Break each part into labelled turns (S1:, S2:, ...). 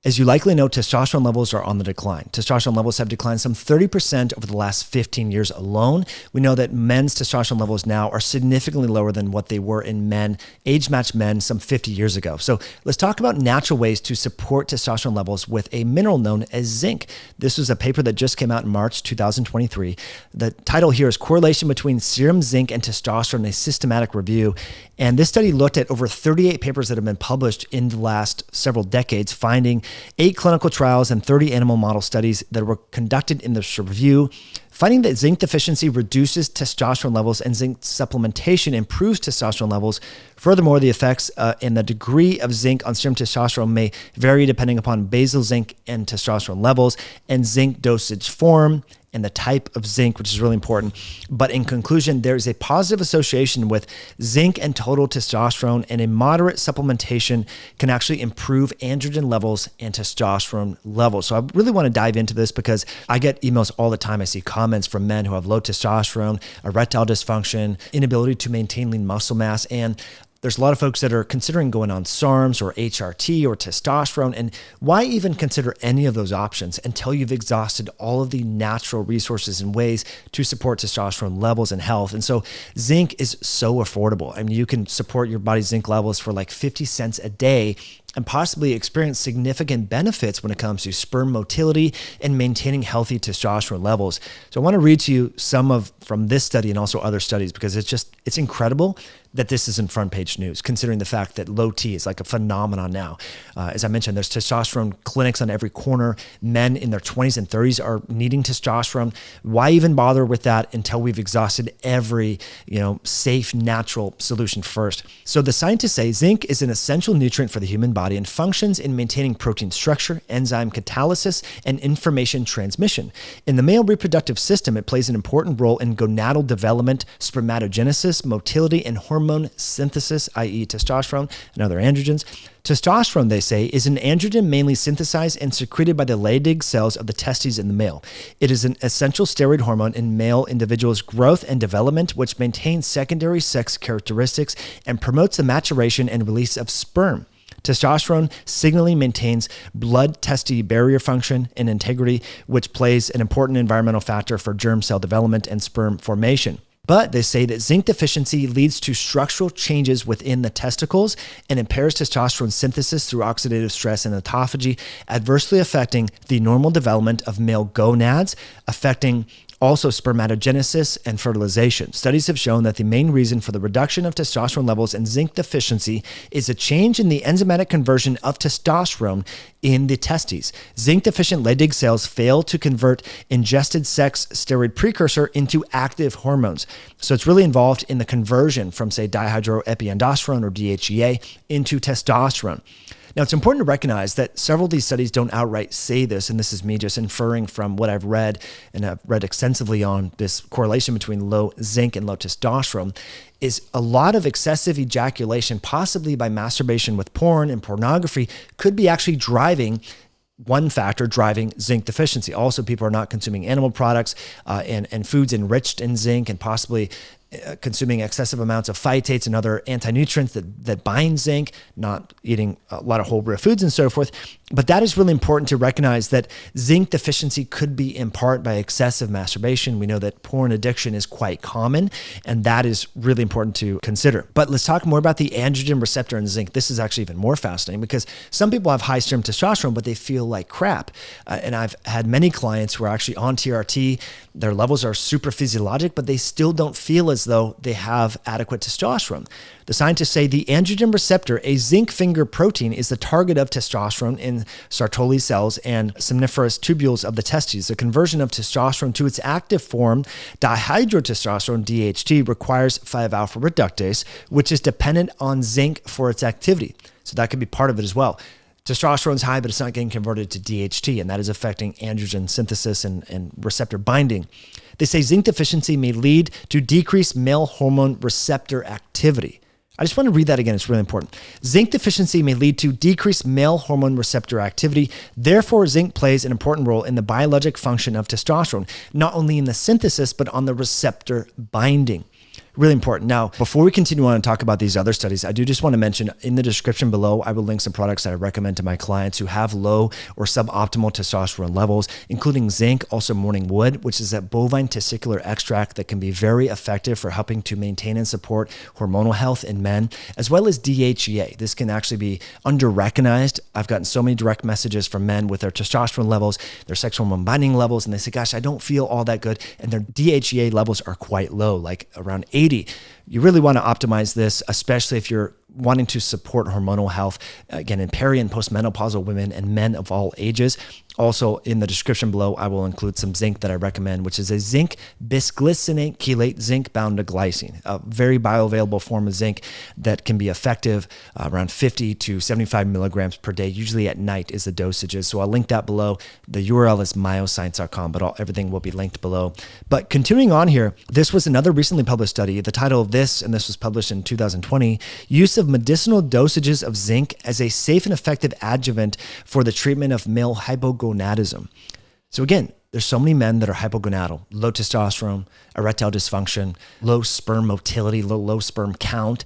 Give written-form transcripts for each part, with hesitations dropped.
S1: As you likely know, testosterone levels are on the decline. Testosterone levels have declined some 30% over the last 15 years alone. We know that men's testosterone levels now are significantly lower than what they were in men, age-matched men some 50 years ago. So let's talk about natural ways to support testosterone levels with a mineral known as zinc. This was a paper that just came out in March 2023. The title here is Correlation Between Serum Zinc and Testosterone, a Systematic Review. And this study looked at over 38 papers that have been published in the last several decades, finding 8 clinical trials and 30 animal model studies that were conducted in this review, finding that zinc deficiency reduces testosterone levels and zinc supplementation improves testosterone levels. Furthermore, the effects and the degree of zinc on serum testosterone may vary depending upon basal zinc and testosterone levels and zinc dosage form and the type of zinc, which is really important. But in conclusion, there is a positive association with zinc and total testosterone, and a moderate supplementation can actually improve androgen levels and testosterone levels. So I really want to dive into this because I get emails all the time. I see comments from men who have low testosterone, erectile dysfunction, inability to maintain lean muscle mass, and there's a lot of folks that are considering going on SARMs or HRT or testosterone. And why even consider any of those options until you've exhausted all of the natural resources and ways to support testosterone levels and health? And so zinc is so affordable. I mean, you can support your body's zinc levels for like 50 cents a day and possibly experience significant benefits when it comes to sperm motility and maintaining healthy testosterone levels. So I want to read to you some from this study and also other studies, because it's incredible that this isn't front page news, considering the fact that low T is like a phenomenon now. As I mentioned, there's testosterone clinics on every corner. Men in their 20s and 30s are needing testosterone. Why even bother with that until we've exhausted every, safe, natural solution first? So the scientists say zinc is an essential nutrient for the human body and functions in maintaining protein structure, enzyme catalysis, and information transmission. In the male reproductive system, it plays an important role in gonadal development, spermatogenesis, motility, and hormone synthesis, i.e. testosterone and other androgens. Testosterone, they say, is an androgen mainly synthesized and secreted by the Leydig cells of the testes in the male. It is an essential steroid hormone in male individuals' growth and development, which maintains secondary sex characteristics and promotes the maturation and release of sperm. Testosterone signaling maintains blood-testis barrier function and integrity, which plays an important environmental factor for germ cell development and sperm formation. But they say that zinc deficiency leads to structural changes within the testicles and impairs testosterone synthesis through oxidative stress and autophagy, adversely affecting the normal development of male gonads, affecting also spermatogenesis and fertilization. Studies have shown that the main reason for the reduction of testosterone levels and zinc deficiency is a change in the enzymatic conversion of testosterone in the testes. Zinc-deficient Leydig cells fail to convert ingested sex steroid precursor into active hormones. So it's really involved in the conversion from, say, dihydroepiandrosterone or DHEA into testosterone. Now, it's important to recognize that several of these studies don't outright say this, and this is me just inferring from what I've read, and I've read extensively on this correlation between low zinc and low testosterone, is a lot of excessive ejaculation, possibly by masturbation with porn and pornography, could be actually one factor driving zinc deficiency. Also, people are not consuming animal products and foods enriched in zinc, and possibly consuming excessive amounts of phytates and other anti-nutrients that bind zinc, not eating a lot of whole real foods and so forth. But that is really important to recognize that zinc deficiency could be in part by excessive masturbation. We know that porn addiction is quite common, and that is really important to consider. But let's talk more about the androgen receptor in zinc. This is actually even more fascinating because some people have high serum testosterone, but they feel like crap. And I've had many clients who are actually on TRT. Their levels are super physiologic, but they still don't feel as though they have adequate testosterone. The scientists say the androgen receptor, a zinc finger protein, is the target of testosterone in Sertoli cells and seminiferous tubules of the testes. The conversion of testosterone to its active form, dihydrotestosterone, DHT, requires 5-alpha reductase, which is dependent on zinc for its activity. So that could be part of it as well. Testosterone is high, but it's not getting converted to DHT, and that is affecting androgen synthesis and receptor binding. They say zinc deficiency may lead to decreased male hormone receptor activity. I just want to read that again. It's really important. Zinc deficiency may lead to decreased male hormone receptor activity. Therefore, zinc plays an important role in the biologic function of testosterone, not only in the synthesis, but on the receptor binding. Really important. Now, before we continue on and talk about these other studies, I do just want to mention in the description below, I will link some products that I recommend to my clients who have low or suboptimal testosterone levels, including zinc, also morning wood, which is a bovine testicular extract that can be very effective for helping to maintain and support hormonal health in men, as well as DHEA. This can actually be under-recognized. I've gotten so many direct messages from men with their testosterone levels, their sex hormone binding levels, and they say, gosh, I don't feel all that good. And their DHEA levels are quite low, like around 80. You really want to optimize this, especially if you're wanting to support hormonal health, again, in peri and postmenopausal women and men of all ages. Also, in the description below, I will include some zinc that I recommend, which is a zinc bisglycinate chelate zinc bound to glycine, a very bioavailable form of zinc that can be effective around 50 to 75 milligrams per day. Usually at night is the dosages. So I'll link that below. The URL is myoscience.com, but everything will be linked below. But continuing on here, this was another recently published study. The title of this, and this was published in 2020, use of medicinal dosages of zinc as a safe and effective adjuvant for the treatment of male hypogonadism. So again, there's so many men that are hypogonadal, low testosterone, erectile dysfunction, low sperm motility, low sperm count.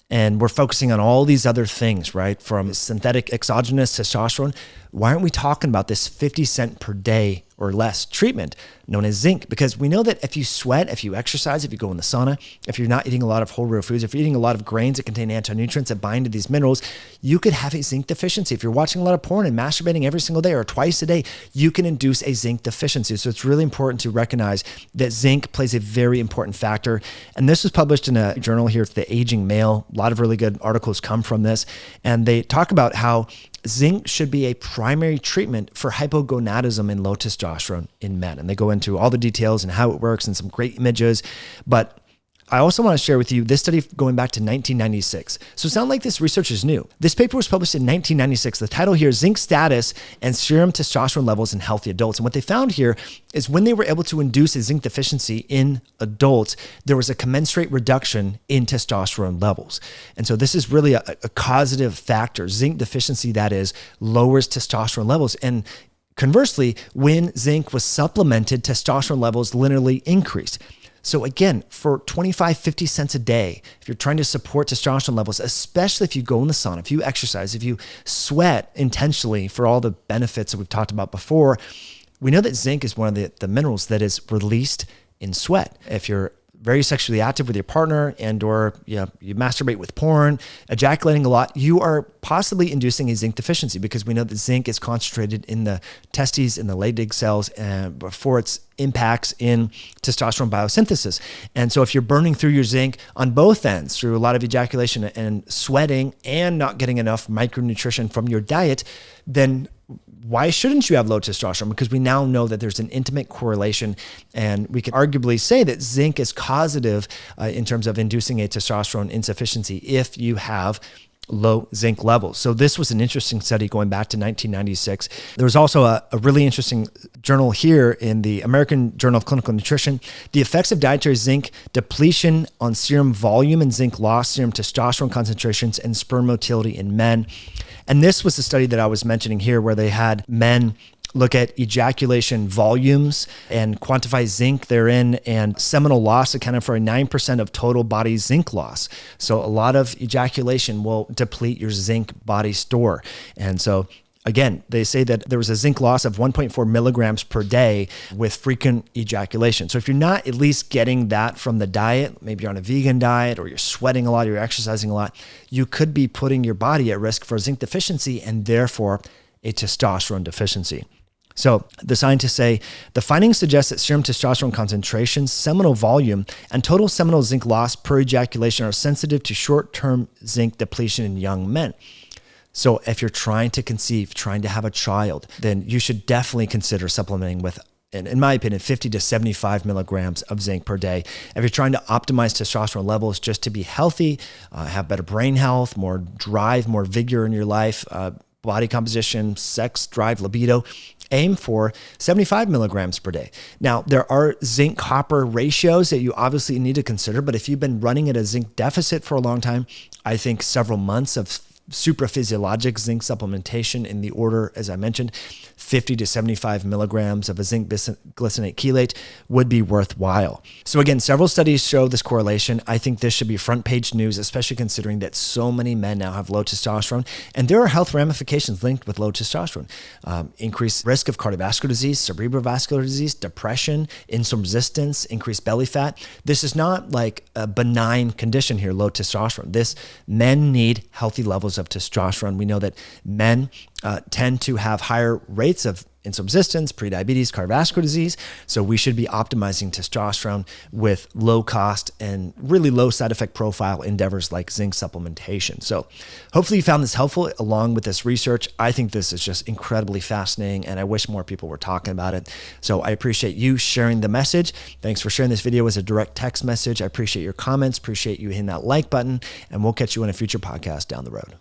S1: And we're focusing on all these other things, right? From synthetic exogenous testosterone. Why aren't we talking about this 50 cent per day or less treatment known as zinc? Because we know that if you sweat, if you exercise, if you go in the sauna, if you're not eating a lot of whole real foods, if you're eating a lot of grains that contain anti-nutrients that bind to these minerals, you could have a zinc deficiency. If you're watching a lot of porn and masturbating every single day or twice a day, you can induce a zinc deficiency. So it's really important to recognize that zinc plays a very important factor. And this was published in a journal here, it's the Aging Male. A lot of really good articles come from this. And they talk about how zinc should be a primary treatment for hypogonadism and low testosterone in men. And they go into all the details and how it works and some great images. But I also want to share with you this study going back to 1996. So it's not like this research is new. This paper was published in 1996. The title here is Zinc Status and Serum Testosterone Levels in Healthy Adults. And what they found here is when they were able to induce a zinc deficiency in adults, there was a commensurate reduction in testosterone levels. And so this is really a causative factor. Zinc deficiency, that is, lowers testosterone levels. And conversely, when zinc was supplemented, testosterone levels linearly increased. So again, for 25, 50 cents a day, if you're trying to support testosterone levels, especially if you go in the sauna, if you exercise, if you sweat intentionally for all the benefits that we've talked about before, we know that zinc is one of the minerals that is released in sweat. If you're very sexually active with your partner and or you masturbate with porn, ejaculating a lot, you are possibly inducing a zinc deficiency because we know that zinc is concentrated in the testes and the Leydig cells before its impacts in testosterone biosynthesis. And so if you're burning through your zinc on both ends through a lot of ejaculation and sweating and not getting enough micronutrition from your diet, then why shouldn't you have low testosterone? Because we now know that there's an intimate correlation, and we can arguably say that zinc is causative in terms of inducing a testosterone insufficiency if you have low zinc levels. So this was an interesting study going back to 1996. There was also a really interesting journal here in the American Journal of Clinical Nutrition, the effects of dietary zinc depletion on serum volume and zinc loss, serum testosterone concentrations, and sperm motility in men. And this was the study that I was mentioning here where they had men look at ejaculation volumes and quantify zinc therein, and seminal loss accounted for a 9% of total body zinc loss. So a lot of ejaculation will deplete your zinc body store. And so again, they say that there was a zinc loss of 1.4 milligrams per day with frequent ejaculation. So if you're not at least getting that from the diet, maybe you're on a vegan diet or you're sweating a lot, you're exercising a lot, you could be putting your body at risk for zinc deficiency and therefore a testosterone deficiency. So the scientists say the findings suggest that serum testosterone concentrations, seminal volume, and total seminal zinc loss per ejaculation are sensitive to short-term zinc depletion in young men. So if you're trying to conceive, trying to have a child, then you should definitely consider supplementing with, in my opinion, 50 to 75 milligrams of zinc per day. If you're trying to optimize testosterone levels just to be healthy, have better brain health, more drive, more vigor in your life, body composition, sex, drive, libido, aim for 75 milligrams per day. Now, there are zinc copper ratios that you obviously need to consider, but if you've been running at a zinc deficit for a long time, I think several months of supraphysiologic zinc supplementation in the order, as I mentioned, 50 to 75 milligrams of a zinc glycinate chelate would be worthwhile. So again, several studies show this correlation. I think this should be front page news, especially considering that so many men now have low testosterone, and there are health ramifications linked with low testosterone. Increased risk of cardiovascular disease, cerebrovascular disease, depression, insulin resistance, increased belly fat. This is not like a benign condition here, low testosterone. Men need healthy levels of testosterone. We know that men tend to have higher rates of insulin resistance, prediabetes, cardiovascular disease. So we should be optimizing testosterone with low cost and really low side effect profile endeavors like zinc supplementation. So hopefully you found this helpful along with this research. I think this is just incredibly fascinating, and I wish more people were talking about it. So I appreciate you sharing the message. Thanks for sharing this video as a direct text message. I appreciate your comments, appreciate you hitting that like button, and we'll catch you in a future podcast down the road.